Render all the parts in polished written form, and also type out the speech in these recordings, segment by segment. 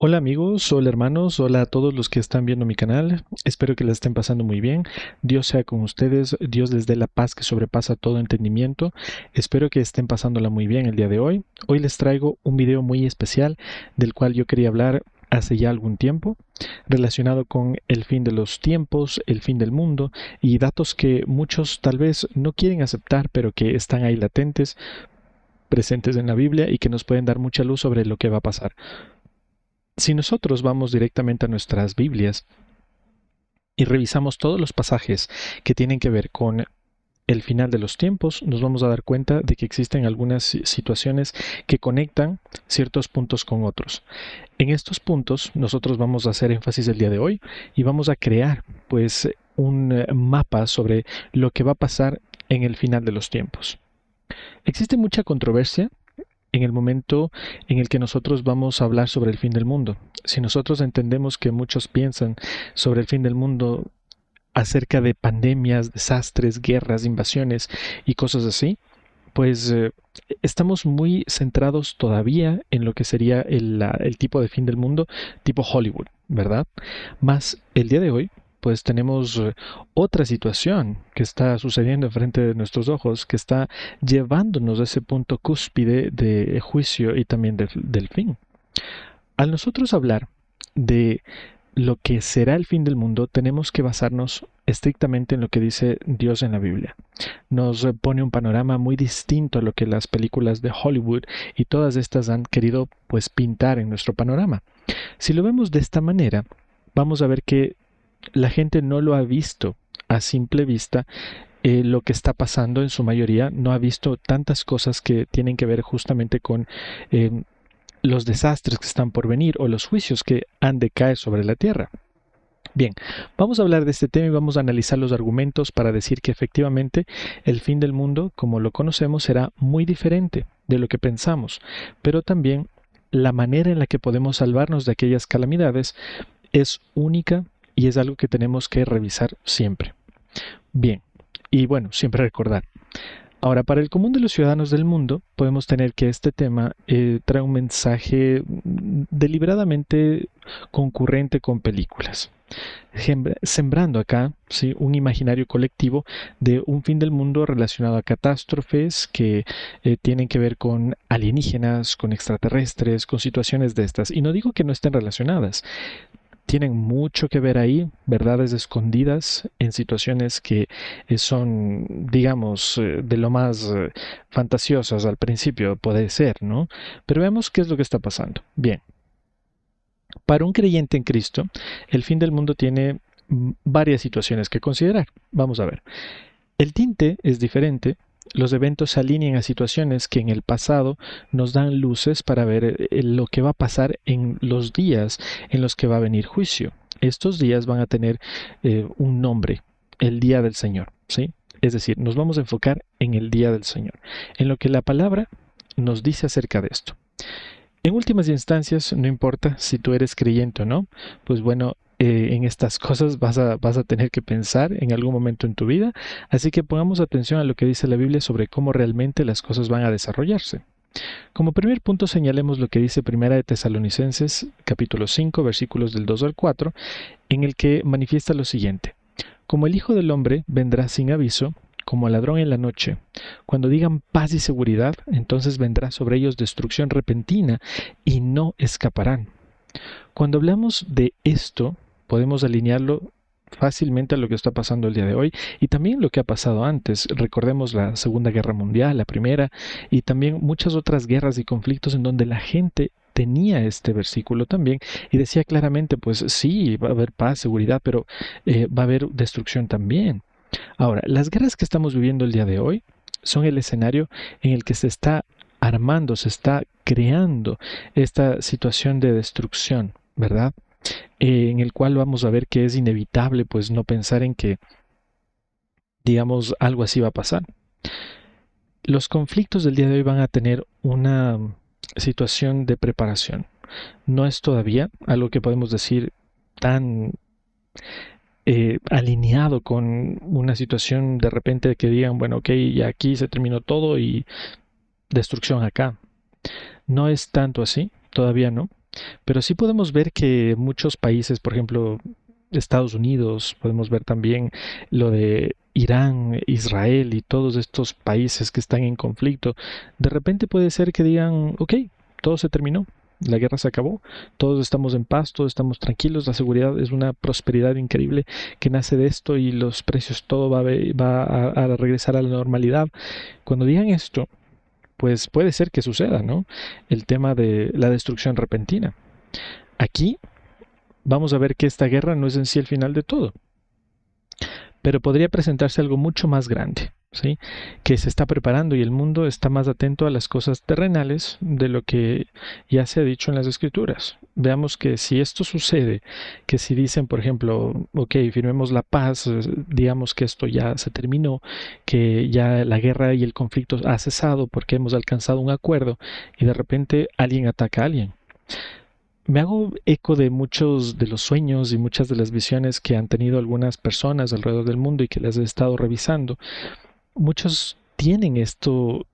Hola amigos, hola hermanos, hola a todos los que están viendo mi canal. Espero que la estén pasando muy bien. Dios sea con ustedes, Dios les dé la paz que sobrepasa todo entendimiento. Espero que estén pasándola muy bien el día de hoy. Hoy les traigo un video muy especial del cual yo quería hablar hace ya algún tiempo, relacionado con el fin de los tiempos, el fin del mundo y datos que muchos tal vez no quieren aceptar, pero que están ahí latentes, presentes en la Biblia y que nos pueden dar mucha luz sobre lo que va a pasar. Si nosotros vamos directamente a nuestras Biblias y revisamos todos los pasajes que tienen que ver con el final de los tiempos, nos vamos a dar cuenta de que existen algunas situaciones que conectan ciertos puntos con otros. En estos puntos nosotros vamos a hacer énfasis el día de hoy y vamos a crear pues un mapa sobre lo que va a pasar en el final de los tiempos. Existe mucha controversia en el momento en el que nosotros vamos a hablar sobre el fin del mundo. Si nosotros entendemos que muchos piensan sobre el fin del mundo acerca de pandemias, desastres, guerras, invasiones y cosas así, pues estamos muy centrados todavía en lo que sería el tipo de fin del mundo, tipo Hollywood, ¿verdad? Más el día de hoy, pues tenemos otra situación que está sucediendo enfrente de nuestros ojos, que está llevándonos a ese punto cúspide de juicio y también del fin. Al nosotros hablar de lo que será el fin del mundo, tenemos que basarnos estrictamente en lo que dice Dios en la Biblia. Nos pone un panorama muy distinto a lo que las películas de Hollywood y todas estas han querido pues pintar en nuestro panorama. Si lo vemos de esta manera, vamos a ver que la gente no lo ha visto a simple vista. Lo que está pasando en su mayoría no ha visto tantas cosas que tienen que ver justamente con eh, los desastres que están por venir o los juicios que han de caer sobre la tierra. Bien, vamos a hablar de este tema y vamos a analizar los argumentos para decir que efectivamente el fin del mundo, como lo conocemos, será muy diferente de lo que pensamos, pero también la manera en la que podemos salvarnos de aquellas calamidades es única y es algo que tenemos que revisar siempre. Bien, y bueno, siempre recordar. Ahora, para el común de los ciudadanos del mundo, podemos tener que este tema trae un mensaje deliberadamente concurrente con películas, sembrando acá ¿sí? un imaginario colectivo de un fin del mundo relacionado a catástrofes que tienen que ver con alienígenas, con extraterrestres, con situaciones de estas. Y no digo que no estén relacionadas, tienen mucho que ver ahí, verdades escondidas en situaciones que son, digamos, de lo más fantasiosas al principio, puede ser, ¿no? Pero veamos qué es lo que está pasando. Bien, para un creyente en Cristo, el fin del mundo tiene varias situaciones que considerar. Vamos a ver. El tinte es diferente. Los eventos se alinean a situaciones que en el pasado nos dan luces para ver lo que va a pasar en los días en los que va a venir juicio. Estos días van a tener un nombre, el día del Señor, ¿sí? Es decir, nos vamos a enfocar en el día del Señor, en lo que la palabra nos dice acerca de esto. En últimas instancias, no importa si tú eres creyente o no, pues bueno, en estas cosas vas a tener que pensar en algún momento en tu vida, así que pongamos atención a lo que dice la Biblia sobre cómo realmente las cosas van a desarrollarse. Como primer punto señalemos lo que dice Primera de Tesalonicenses, capítulo 5, versículos del 2 al 4, en el que manifiesta lo siguiente: como el Hijo del Hombre vendrá sin aviso, como ladrón en la noche. Cuando digan paz y seguridad, entonces vendrá sobre ellos destrucción repentina y no escaparán. Cuando hablamos de esto, podemos alinearlo fácilmente a lo que está pasando el día de hoy y también lo que ha pasado antes. Recordemos la Segunda Guerra Mundial, la Primera, y también muchas otras guerras y conflictos en donde la gente tenía este versículo también y decía claramente, pues sí, va a haber paz, seguridad, pero va a haber destrucción también. Ahora, las guerras que estamos viviendo el día de hoy son el escenario en el que se está armando, se está creando esta situación de destrucción, ¿verdad? En el cual vamos a ver que es inevitable pues no pensar en que, digamos, algo así va a pasar. Los conflictos del día de hoy van a tener una situación de preparación. No es todavía algo que podemos decir tan alineado con una situación de repente que digan, bueno, ok, ya aquí se terminó todo y destrucción acá. No es tanto así, todavía no. Pero sí podemos ver que muchos países, por ejemplo, Estados Unidos, podemos ver también lo de Irán, Israel y todos estos países que están en conflicto, de repente puede ser que digan, ok, todo se terminó, la guerra se acabó, todos estamos en paz, todos estamos tranquilos, la seguridad es una prosperidad increíble que nace de esto y los precios, todo va a regresar a la normalidad. Cuando digan esto, pues puede ser que suceda, ¿no? El tema de la destrucción repentina. Aquí vamos a ver que esta guerra no es en sí el final de todo, pero podría presentarse algo mucho más grande, ¿sí? Que se está preparando y el mundo está más atento a las cosas terrenales de lo que ya se ha dicho en las escrituras. Veamos que si esto sucede, que si dicen, por ejemplo, ok, firmemos la paz, digamos que esto ya se terminó, que ya la guerra y el conflicto ha cesado porque hemos alcanzado un acuerdo y de repente alguien ataca a alguien. Me hago eco de muchos de los sueños y muchas de las visiones que han tenido algunas personas alrededor del mundo y que las he estado revisando. Muchos tienen esto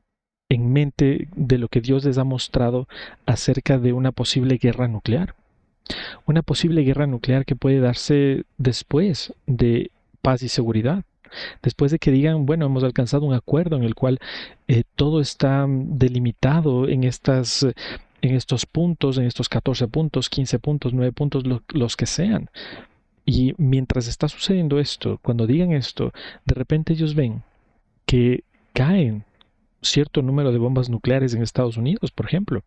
en mente de lo que Dios les ha mostrado acerca de una posible guerra nuclear. Una posible guerra nuclear que puede darse después de paz y seguridad. Después de que digan, bueno, hemos alcanzado un acuerdo en el cual todo está delimitado en estos puntos, en estos 14 puntos, 15 puntos, 9 puntos, los que sean. Y mientras está sucediendo esto, cuando digan esto, de repente ellos ven que caen cierto número de bombas nucleares en Estados Unidos, por ejemplo,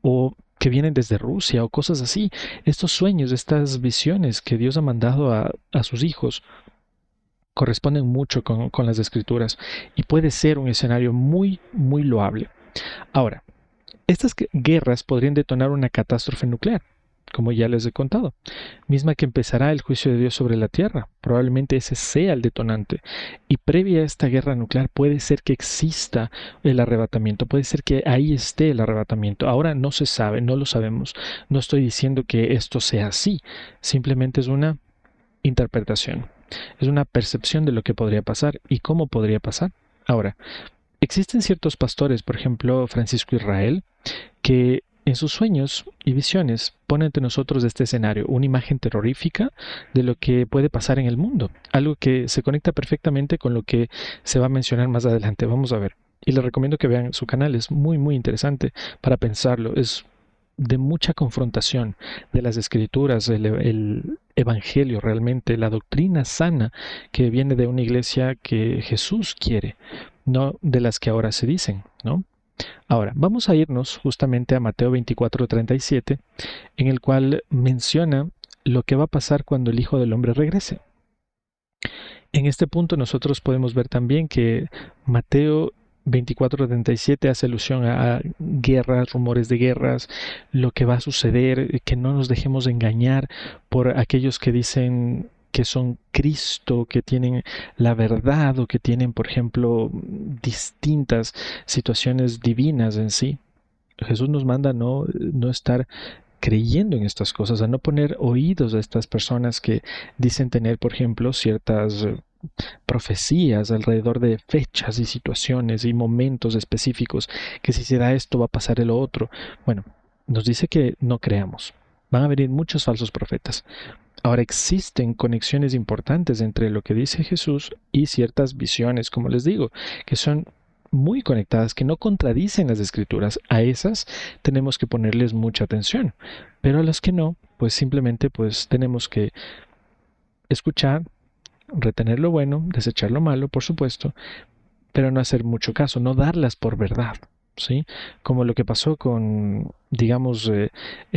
o que vienen desde Rusia o cosas así. Estos sueños, estas visiones que Dios ha mandado a sus hijos corresponden mucho con las escrituras y puede ser un escenario muy, muy loable. Ahora, estas guerras podrían detonar una catástrofe nuclear, como ya les he contado, misma que empezará el juicio de Dios sobre la tierra. Probablemente ese sea el detonante. Y previa a esta guerra nuclear puede ser que exista el arrebatamiento, puede ser que ahí esté el arrebatamiento. Ahora no se sabe, no lo sabemos. No estoy diciendo que esto sea así, simplemente es una interpretación. Es una percepción de lo que podría pasar y cómo podría pasar. Ahora, existen ciertos pastores, por ejemplo, Francisco Israel, que en sus sueños y visiones pone ante nosotros este escenario, una imagen terrorífica de lo que puede pasar en el mundo, algo que se conecta perfectamente con lo que se va a mencionar más adelante. Vamos a ver. Y les recomiendo que vean su canal, es muy, muy interesante para pensarlo. Es de mucha confrontación de las escrituras, el evangelio realmente, la doctrina sana que viene de una iglesia que Jesús quiere, no de las que ahora se dicen, ¿no? Ahora, vamos a irnos justamente a Mateo 24:37, en el cual menciona lo que va a pasar cuando el Hijo del Hombre regrese. En este punto nosotros podemos ver también que Mateo 24:37 hace alusión a guerras, rumores de guerras, lo que va a suceder, que no nos dejemos engañar por aquellos que dicen que son Cristo, que tienen la verdad o que tienen, por ejemplo, distintas situaciones divinas en sí. Jesús nos manda no estar creyendo en estas cosas, a no poner oídos a estas personas que dicen tener, por ejemplo, ciertas profecías alrededor de fechas y situaciones y momentos específicos, que si se da esto va a pasar el otro. Bueno, nos dice que no creamos. Van a venir muchos falsos profetas. Ahora existen conexiones importantes entre lo que dice Jesús y ciertas visiones, como les digo, que son muy conectadas, que no contradicen las escrituras. A esas tenemos que ponerles mucha atención, pero a las que no, pues simplemente pues tenemos que escuchar, retener lo bueno, desechar lo malo, por supuesto, pero no hacer mucho caso, no darlas por verdad, ¿sí? Como lo que pasó con, digamos,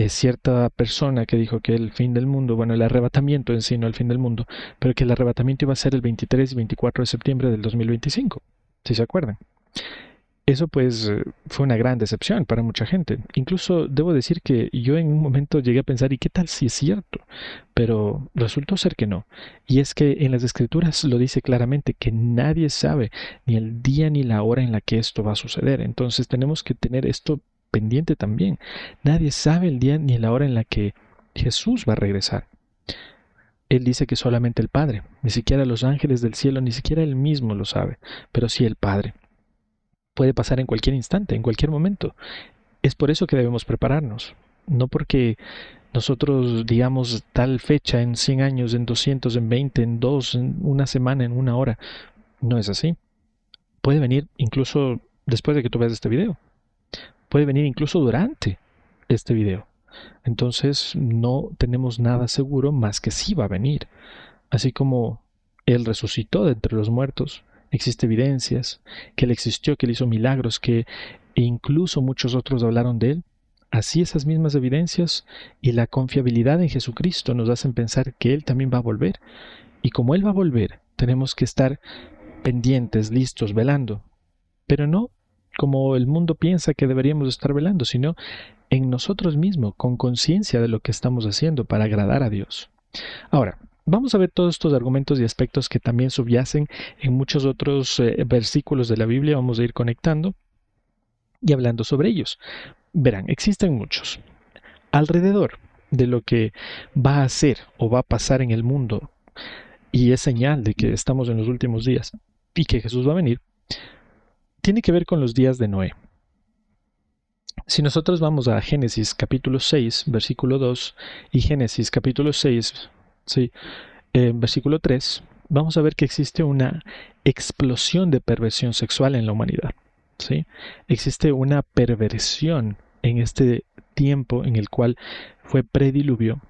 cierta persona que dijo que el fin del mundo, bueno, el arrebatamiento en sí, no el fin del mundo, pero que el arrebatamiento iba a ser el 23 y 24 de septiembre del 2025, si se acuerdan. Eso pues fue una gran decepción para mucha gente. Incluso debo decir que yo en un momento llegué a pensar, ¿y qué tal si es cierto? Pero resultó ser que no. Y es que en las escrituras lo dice claramente que nadie sabe ni el día ni la hora en la que esto va a suceder. Entonces tenemos que tener esto pendiente también. Nadie sabe el día ni la hora en la que Jesús va a regresar. Él dice que solamente el Padre, ni siquiera los ángeles del cielo, ni siquiera él mismo lo sabe, pero sí el Padre. Puede pasar en cualquier instante, en cualquier momento. Es por eso que debemos prepararnos. No porque nosotros digamos tal fecha en 100 años, en 200, en 20, en 2, en una semana, en una hora. No es así. Puede venir incluso después de que tú veas este video. Puede venir incluso durante este video. Entonces no tenemos nada seguro más que sí va a venir. Así como Él resucitó de entre los muertos, existe evidencias que Él existió, que Él hizo milagros, que incluso muchos otros hablaron de Él. Así esas mismas evidencias y la confiabilidad en Jesucristo nos hacen pensar que Él también va a volver. Y como Él va a volver, tenemos que estar pendientes, listos, velando. Pero no como el mundo piensa que deberíamos estar velando, sino en nosotros mismos, con conciencia de lo que estamos haciendo para agradar a Dios. Ahora, vamos a ver todos estos argumentos y aspectos que también subyacen en muchos otros versículos de la Biblia. Vamos a ir conectando y hablando sobre ellos. Verán, existen muchos. Alrededor de lo que va a ser o va a pasar en el mundo, y es señal de que estamos en los últimos días y que Jesús va a venir, tiene que ver con los días de Noé. Si nosotros vamos a Génesis capítulo 6, versículo 2, y Génesis capítulo 6, sí, versículo 3, vamos a ver que existe una explosión de perversión sexual en la humanidad. ¿Sí? Existe una perversión en este tiempo en el cual fue prediluvio,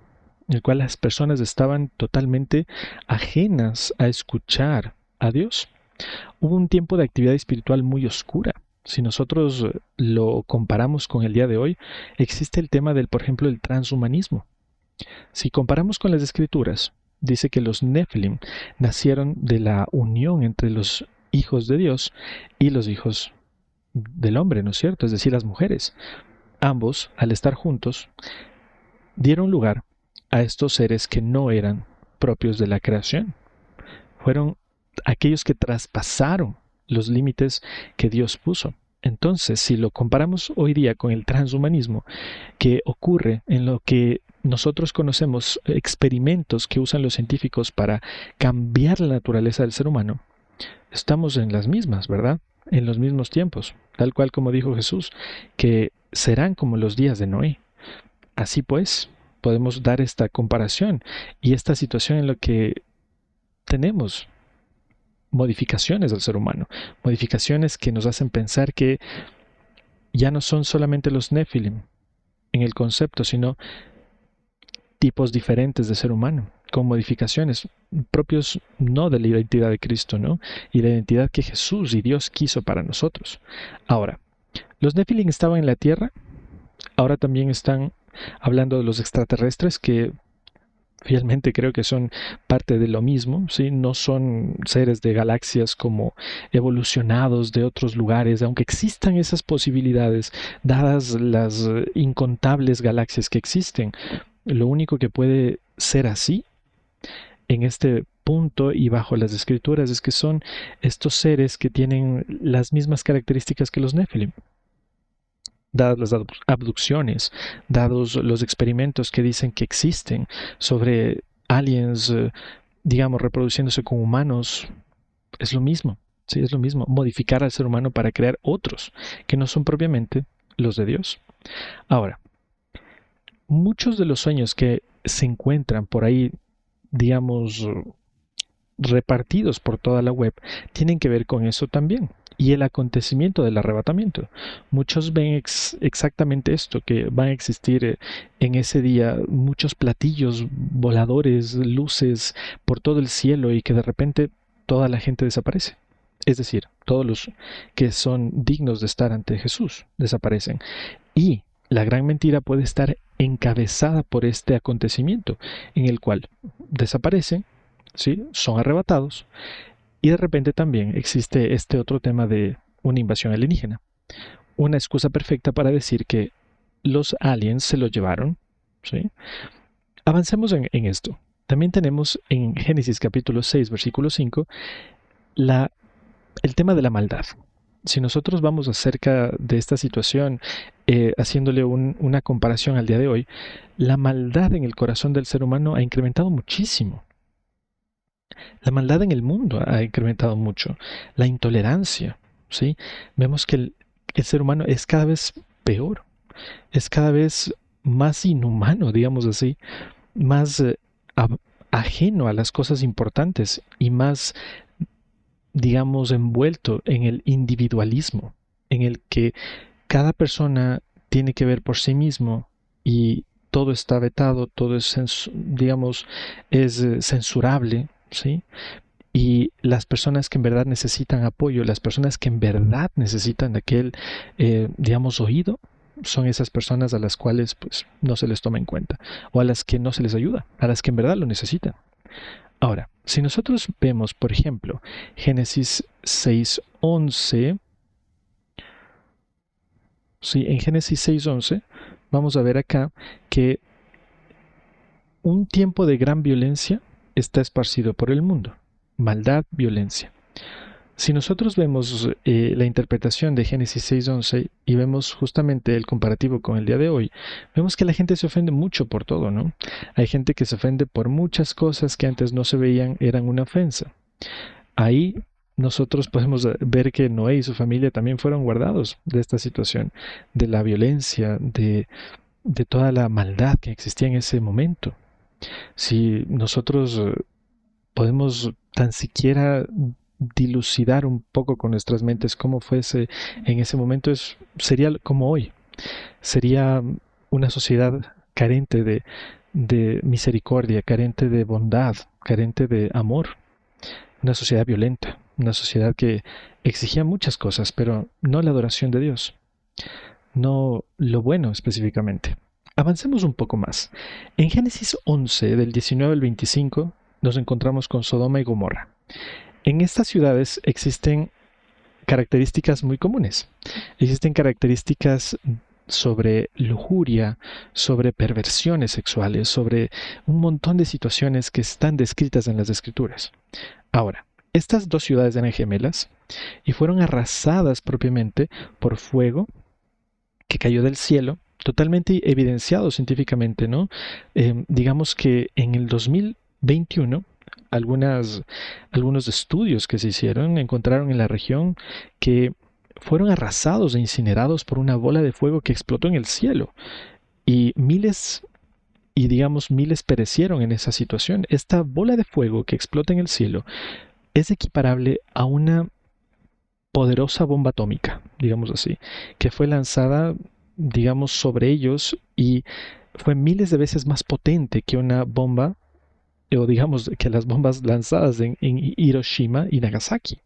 en el cual las personas estaban totalmente ajenas a escuchar a Dios. Hubo un tiempo de actividad espiritual muy oscura. Si nosotros lo comparamos con el día de hoy, existe el tema del, por ejemplo, el transhumanismo. Si comparamos con las escrituras, dice que los Nephilim nacieron de la unión entre los hijos de Dios y los hijos del hombre, ¿no es cierto? Es decir, las mujeres. Ambos, al estar juntos, dieron lugar a estos seres que no eran propios de la creación. Fueron aquellos que traspasaron los límites que Dios puso. Entonces, si lo comparamos hoy día con el transhumanismo, que ocurre en lo que nosotros conocemos experimentos que usan los científicos para cambiar la naturaleza del ser humano, estamos en las mismas, ¿verdad? En los mismos tiempos, tal cual como dijo Jesús, que serán como los días de Noé. Así pues, podemos dar esta comparación y esta situación en la que tenemos modificaciones del ser humano, modificaciones que nos hacen pensar que ya no son solamente los Nephilim en el concepto, sino tipos diferentes de ser humano, con modificaciones propios no de la identidad de Cristo, ¿no? Y la identidad que Jesús y Dios quiso para nosotros. Ahora, los Nephilim estaban en la tierra, ahora también están hablando de los extraterrestres que fielmente creo que son parte de lo mismo, ¿sí? No son seres de galaxias como evolucionados de otros lugares, aunque existan esas posibilidades, dadas las incontables galaxias que existen. Lo único que puede ser así en este punto y bajo las escrituras es que son estos seres que tienen las mismas características que los Nephilim. Dadas las abducciones, dados los experimentos que dicen que existen sobre aliens, digamos, reproduciéndose con humanos, es lo mismo, sí, es lo mismo, modificar al ser humano para crear otros que no son propiamente los de Dios. Ahora, muchos de los sueños que se encuentran por ahí, digamos, repartidos por toda la web, tienen que ver con eso también. Y el acontecimiento del arrebatamiento. Muchos ven exactamente esto, que van a existir en ese día muchos platillos voladores, luces por todo el cielo y que de repente toda la gente desaparece. Es decir, todos los que son dignos de estar ante Jesús desaparecen. Y la gran mentira puede estar encabezada por este acontecimiento, en el cual desaparecen, ¿sí? Son arrebatados, y de repente también existe este otro tema de una invasión alienígena. Una excusa perfecta para decir que los aliens se lo llevaron, ¿sí? Avancemos en esto. También tenemos en Génesis capítulo 6, versículo 5, el tema de la maldad. Si nosotros vamos acerca de esta situación, haciéndole una comparación al día de hoy, la maldad en el corazón del ser humano ha incrementado muchísimo. La maldad en el mundo ha incrementado mucho. La intolerancia, ¿sí? Vemos que el ser humano es cada vez peor. Es cada vez más inhumano, digamos así, más a- ajeno a las cosas importantes y más, digamos, envuelto en el individualismo, en el que cada persona tiene que ver por sí mismo y todo está vetado, todo es, digamos, es censurable, ¿sí? Y las personas que en verdad necesitan apoyo, las personas que en verdad necesitan aquel, digamos, oído, son esas personas a las cuales pues no se les toma en cuenta o a las que no se les ayuda, a las que en verdad lo necesitan. Ahora, si nosotros vemos, por ejemplo, Génesis 6:11, sí, en Génesis 6:11 vamos a ver acá que un tiempo de gran violencia está esparcido por el mundo. Maldad, violencia. Si nosotros vemos la interpretación de Génesis 6:11 y vemos justamente el comparativo con el día de hoy, vemos que la gente se ofende mucho por todo, ¿no? Hay gente que se ofende por muchas cosas que antes no se veían, eran una ofensa. Ahí nosotros podemos ver que Noé y su familia también fueron guardados de esta situación, de la violencia, de toda la maldad que existía en ese momento. Si nosotros podemos tan siquiera dilucidar un poco con nuestras mentes cómo fuese en ese momento, sería como hoy. Sería una sociedad carente de misericordia, carente de bondad, carente de amor. Una sociedad violenta, una sociedad que exigía muchas cosas, pero no la adoración de Dios, no lo bueno específicamente. Avancemos un poco más. En Génesis 11, del 19 al 25, nos encontramos con Sodoma y Gomorra. En estas ciudades existen características muy comunes. Existen características sobre lujuria, sobre perversiones sexuales, sobre un montón de situaciones que están descritas en las escrituras. Ahora, estas dos ciudades eran gemelas y fueron arrasadas propiamente por fuego que cayó del cielo, totalmente evidenciado científicamente, ¿no? Digamos que en el 2021, algunos estudios que se hicieron encontraron en la región que fueron arrasados e incinerados por una bola de fuego que explotó en el cielo y miles perecieron en esa situación. Esta bola de fuego que explota en el cielo es equiparable a una poderosa bomba atómica, digamos así, que fue lanzada, digamos, sobre ellos y fue miles de veces más potente que una bomba, o digamos que las bombas lanzadas en Hiroshima y Nagasaki.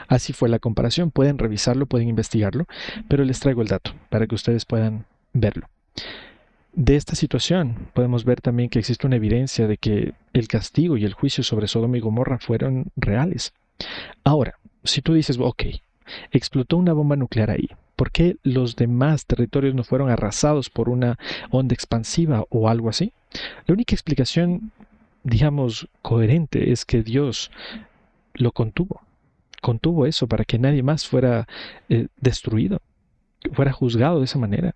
Así fue la comparación, pueden revisarlo, pueden investigarlo, pero les traigo el dato para que ustedes puedan verlo. De esta situación podemos ver también que existe una evidencia de que el castigo y el juicio sobre Sodoma y Gomorra fueron reales. Ahora, si tú dices, ok, explotó una bomba nuclear ahí, ¿por qué los demás territorios no fueron arrasados por una onda expansiva o algo así? La única explicación, digamos, coherente es que Dios lo contuvo eso para que nadie más fuera destruido, fuera juzgado de esa manera.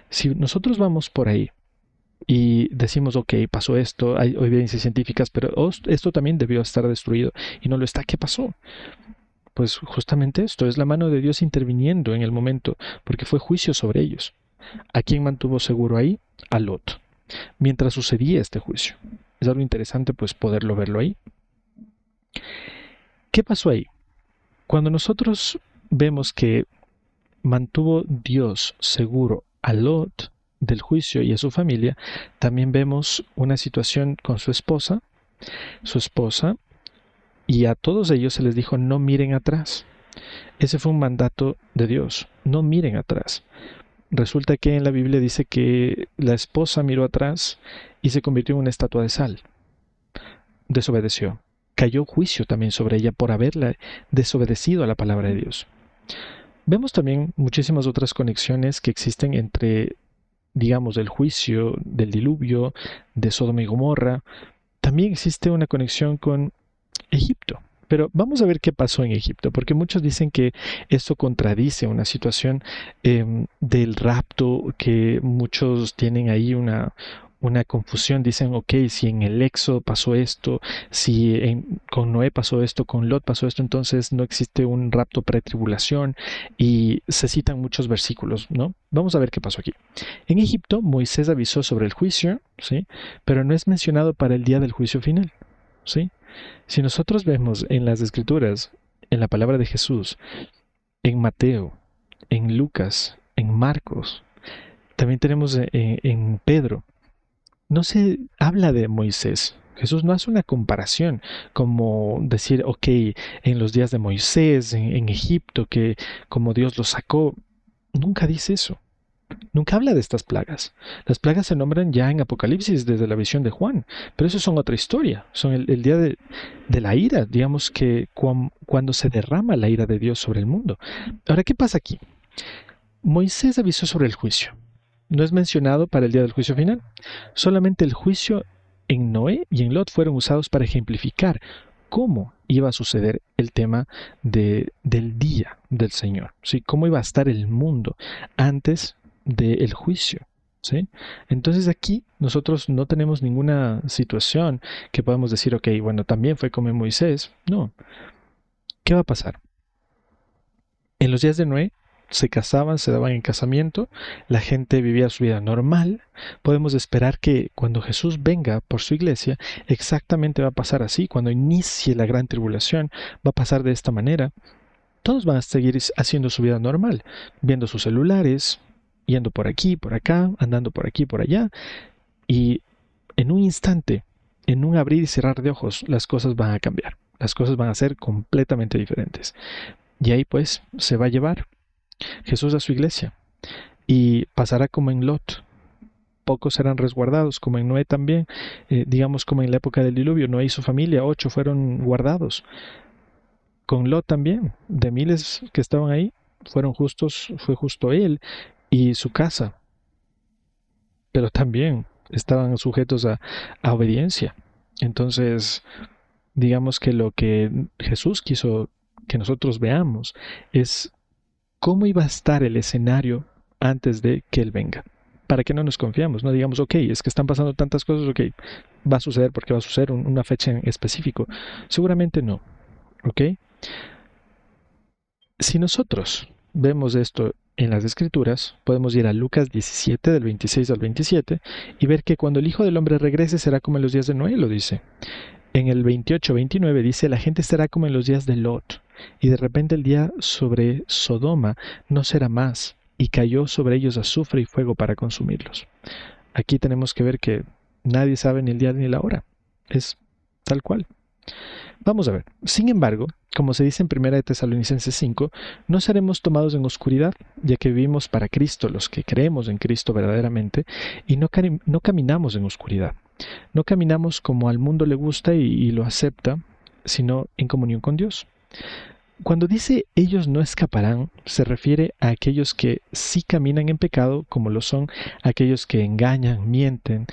Si nosotros vamos por ahí y decimos, ok, pasó esto, hay evidencias científicas, pero esto también debió estar destruido y no lo está, ¿qué pasó? Pues justamente esto es la mano de Dios interviniendo en el momento, porque fue juicio sobre ellos. ¿A quién mantuvo seguro ahí? A Lot, mientras sucedía este juicio. Es algo interesante pues poderlo verlo ahí. ¿Qué pasó ahí? Cuando nosotros vemos que mantuvo Dios seguro a Lot del juicio y a su familia, también vemos una situación con su esposa. Su esposa, y a todos ellos se les dijo, no miren atrás. Ese fue un mandato de Dios, no miren atrás. Resulta que en la Biblia dice que la esposa miró atrás y se convirtió en una estatua de sal. Desobedeció. Cayó juicio también sobre ella por haberla desobedecido a la palabra de Dios. Vemos también muchísimas otras conexiones que existen entre, digamos, el juicio del diluvio, de Sodoma y Gomorra. También existe una conexión con Egipto. Pero vamos a ver qué pasó en Egipto, porque muchos dicen que esto contradice una situación del rapto, que muchos tienen ahí una confusión. Dicen, ok, si en el Éxodo pasó esto, si con Noé pasó esto, con Lot pasó esto, entonces no existe un rapto pretribulación, y se citan muchos versículos, ¿no? Vamos a ver qué pasó aquí. En Egipto, Moisés avisó sobre el juicio, ¿sí? Pero no es mencionado para el día del juicio final, ¿sí? Si nosotros vemos en las Escrituras, en la palabra de Jesús, en Mateo, en Lucas, en Marcos, también tenemos en Pedro, no se habla de Moisés. Jesús no hace una comparación como decir, ok, en los días de Moisés, en Egipto, que como Dios los sacó. Nunca dice eso. Nunca habla de estas plagas. Las plagas se nombran ya en Apocalipsis desde la visión de Juan, pero eso son otra historia. Son el día de la ira, digamos que cuando se derrama la ira de Dios sobre el mundo. Ahora, ¿qué pasa aquí? Moisés avisó sobre el juicio. No es mencionado para el día del juicio final. Solamente el juicio en Noé y en Lot fueron usados para ejemplificar cómo iba a suceder el tema del día del Señor, ¿sí? Cómo iba a estar el mundo antes del juicio, ¿sí? Entonces aquí nosotros no tenemos ninguna situación que podamos decir, ok, bueno, también fue como en Moisés. No. ¿Qué va a pasar? En los días de Noé se casaban, se daban en casamiento, la gente vivía su vida normal. Podemos esperar que cuando Jesús venga por su iglesia, exactamente va a pasar así. Cuando inicie la gran tribulación, va a pasar de esta manera. Todos van a seguir haciendo su vida normal, viendo sus celulares, yendo por aquí, por acá, andando por aquí, por allá, y en un instante, en un abrir y cerrar de ojos, las cosas van a cambiar. Las cosas van a ser completamente diferentes. Y ahí pues se va a llevar Jesús a su iglesia, y pasará como en Lot. Pocos serán resguardados, como en Noé también. Digamos como en la época del diluvio, Noé y su familia, 8 fueron guardados. Con Lot también, de miles que estaban ahí, fueron justos, fue justo él y su casa, pero también estaban sujetos a obediencia. Entonces, digamos que lo que Jesús quiso que nosotros veamos es cómo iba a estar el escenario antes de que Él venga. Para que no nos confiamos, no digamos, ok, es que están pasando tantas cosas, ok, va a suceder porque va a suceder una fecha en específico. Seguramente no, ok. Si nosotros vemos esto en las Escrituras, podemos ir a Lucas 17, del 26 al 27, y ver que cuando el Hijo del Hombre regrese será como en los días de Noé, lo dice. En el 28-29 dice, la gente estará como en los días de Lot, y de repente el día sobre Sodoma no será más, y cayó sobre ellos azufre y fuego para consumirlos. Aquí tenemos que ver que nadie sabe ni el día ni la hora. Es tal cual. Vamos a ver. Sin embargo, como se dice en 1 de Tesalonicenses 5, no seremos tomados en oscuridad, ya que vivimos para Cristo, los que creemos en Cristo verdaderamente, y no caminamos en oscuridad. No caminamos como al mundo le gusta y lo acepta, sino en comunión con Dios. Cuando dice ellos no escaparán, se refiere a aquellos que sí caminan en pecado, como lo son aquellos que engañan, mienten,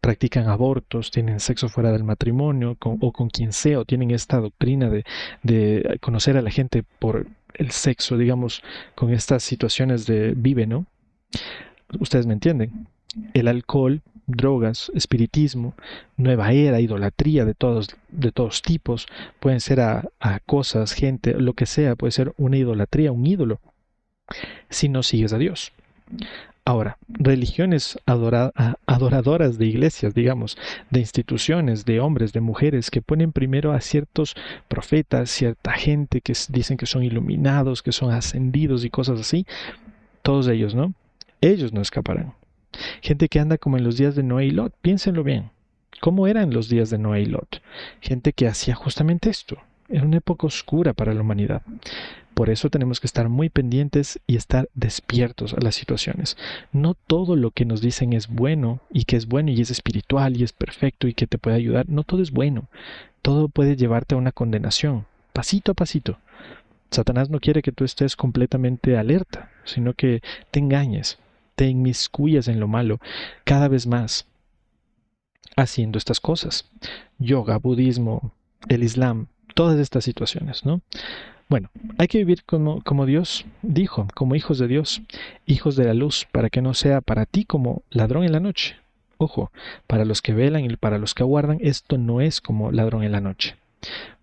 practican abortos, tienen sexo fuera del matrimonio, o con quien sea, o tienen esta doctrina de conocer a la gente por el sexo, digamos, con estas situaciones de vive, ¿no? Ustedes me entienden. El alcohol, drogas, espiritismo, nueva era, idolatría de todos tipos, pueden ser a cosas, gente, lo que sea, puede ser una idolatría, un ídolo, si no sigues a Dios. Ahora, religiones adoradoras de iglesias, digamos, de instituciones, de hombres, de mujeres, que ponen primero a ciertos profetas, cierta gente que dicen que son iluminados, que son ascendidos y cosas así, todos ellos, ¿no? Ellos no escaparán. Gente que anda como en los días de Noé y Lot, piénsenlo bien. ¿Cómo eran los días de Noé y Lot? Gente que hacía justamente esto. Era una época oscura para la humanidad. Por eso tenemos que estar muy pendientes y estar despiertos a las situaciones. No todo lo que nos dicen es bueno y que es bueno y es espiritual y es perfecto y que te puede ayudar. No todo es bueno. Todo puede llevarte a una condenación, pasito a pasito. Satanás no quiere que tú estés completamente alerta, sino que te engañes, te inmiscuyas en lo malo cada vez más haciendo estas cosas. Yoga, budismo, el Islam, todas estas situaciones, ¿no? Bueno, hay que vivir como Dios dijo, como hijos de Dios, hijos de la luz, para que no sea para ti como ladrón en la noche. Ojo, para los que velan y para los que aguardan, esto no es como ladrón en la noche.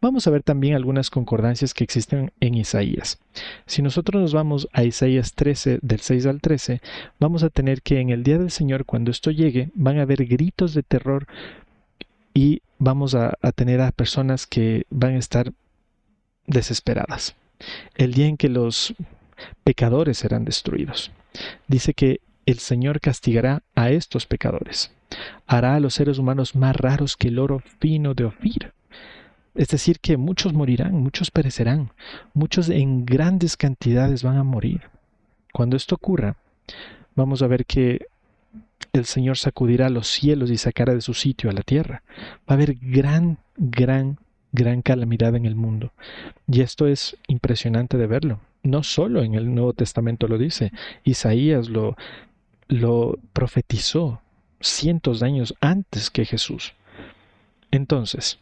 Vamos a ver también algunas concordancias que existen en Isaías. Si nosotros nos vamos a Isaías 13, del 6 al 13, vamos a tener que en el día del Señor, cuando esto llegue, van a haber gritos de terror y vamos a tener a personas que van a estar desesperadas. El día en que los pecadores serán destruidos. Dice que el Señor castigará a estos pecadores. Hará a los seres humanos más raros que el oro fino de Ofir. Es decir, que muchos morirán, muchos perecerán, muchos en grandes cantidades van a morir. Cuando esto ocurra, vamos a ver que el Señor sacudirá los cielos y sacará de su sitio a la tierra. Va a haber gran calamidad en el mundo. Y esto es impresionante de verlo. No solo en el Nuevo Testamento lo dice, Isaías lo profetizó cientos de años antes que Jesús. Entonces,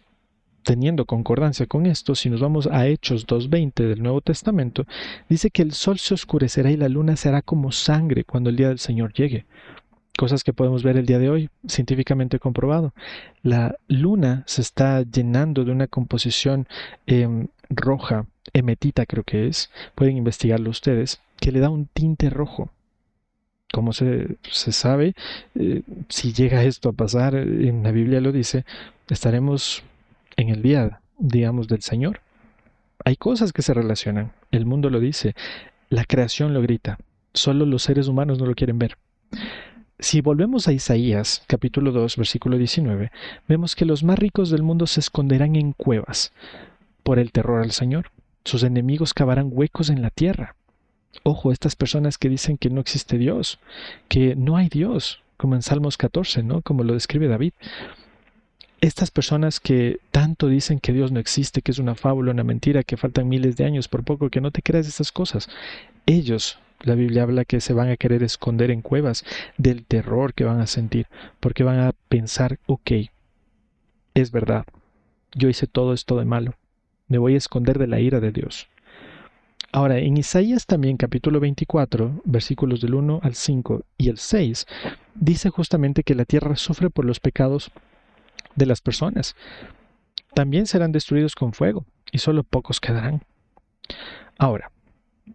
teniendo concordancia con esto, si nos vamos a Hechos 2:20 del Nuevo Testamento, dice que el sol se oscurecerá y la luna será como sangre cuando el día del Señor llegue. Cosas que podemos ver el día de hoy, científicamente comprobado. La luna se está llenando de una composición roja, hematita creo que es, pueden investigarlo ustedes, que le da un tinte rojo. Como se sabe, si llega esto a pasar, en la Biblia lo dice, estaremos en el día, digamos, del Señor. Hay cosas que se relacionan, el mundo lo dice, la creación lo grita, solo los seres humanos no lo quieren ver. Si volvemos a Isaías, capítulo 2, versículo 19, vemos que los más ricos del mundo se esconderán en cuevas por el terror al Señor. Sus enemigos cavarán huecos en la tierra. Ojo, estas personas que dicen que no existe Dios, que no hay Dios, como en Salmos 14, ¿no? Como lo describe David. Estas personas que tanto dicen que Dios no existe, que es una fábula, una mentira, que faltan miles de años, por poco que no te creas esas cosas. Ellos, la Biblia habla que se van a querer esconder en cuevas del terror que van a sentir, porque van a pensar, ok, es verdad, yo hice todo esto de malo, me voy a esconder de la ira de Dios. Ahora, en Isaías también, capítulo 24, versículos del 1 al 5 y el 6, dice justamente que la tierra sufre por los pecados de las personas. También serán destruidos con fuego, y solo pocos quedarán. Ahora,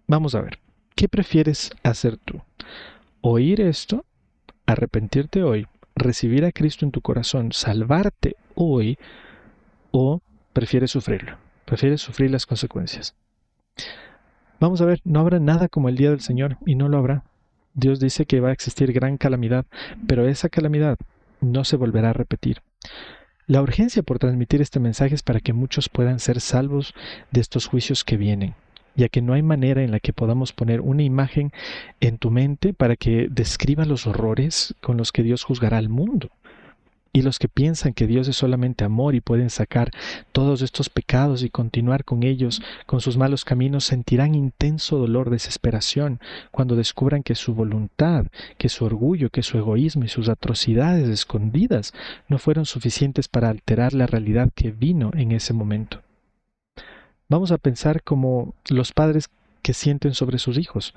vamos a ver, ¿qué prefieres hacer tú? ¿Oír esto, arrepentirte hoy, recibir a Cristo en tu corazón, salvarte hoy, o prefieres sufrirlo? ¿Prefieres sufrir las consecuencias? Vamos a ver, no habrá nada como el día del Señor, y no lo habrá. Dios dice que va a existir gran calamidad, pero esa calamidad no se volverá a repetir. La urgencia por transmitir este mensaje es para que muchos puedan ser salvos de estos juicios que vienen, ya que no hay manera en la que podamos poner una imagen en tu mente para que describa los horrores con los que Dios juzgará al mundo. Y los que piensan que Dios es solamente amor y pueden sacar todos estos pecados y continuar con ellos, con sus malos caminos, sentirán intenso dolor, desesperación, cuando descubran que su voluntad, que su orgullo, que su egoísmo y sus atrocidades escondidas no fueron suficientes para alterar la realidad que vino en ese momento. Vamos a pensar como los padres que sienten sobre sus hijos.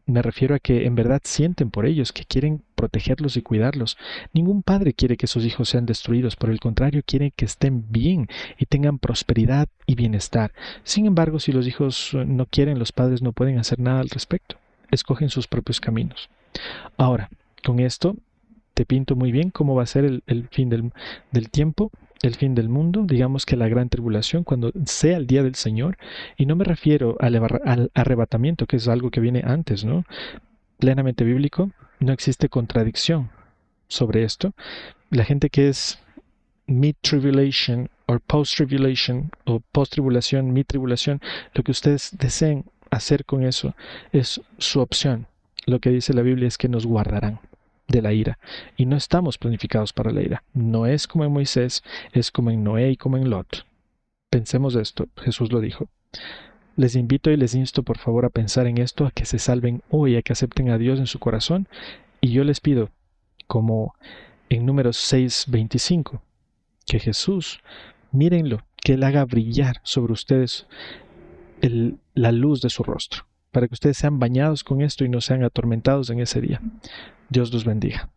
Me refiero a que en verdad sienten por ellos, que quieren protegerlos y cuidarlos. Ningún padre quiere que sus hijos sean destruidos, por el contrario, quieren que estén bien y tengan prosperidad y bienestar. Sin embargo, si los hijos no quieren, los padres no pueden hacer nada al respecto. Escogen sus propios caminos. Ahora, con esto te pinto muy bien cómo va a ser el fin del tiempo, el fin del mundo, digamos que la gran tribulación, cuando sea el día del Señor. Y no me refiero al arrebatamiento, que es algo que viene antes, ¿no? Plenamente bíblico, no existe contradicción sobre esto. La gente que es mid-tribulation o post-tribulation o post-tribulación, mid-tribulación, lo que ustedes deseen hacer con eso es su opción. Lo que dice la Biblia es que nos guardarán de la ira, y no estamos planificados para la ira. No es como en Moisés, es como en Noé y como en Lot. Pensemos esto, Jesús lo dijo. Les invito y les insto por favor a pensar en esto, a que se salven hoy, a que acepten a Dios en su corazón, y yo les pido, como en Números 6:25, que Jesús, mírenlo, que Él haga brillar sobre ustedes la luz de su rostro, para que ustedes sean bañados con esto y no sean atormentados en ese día. Dios los bendiga.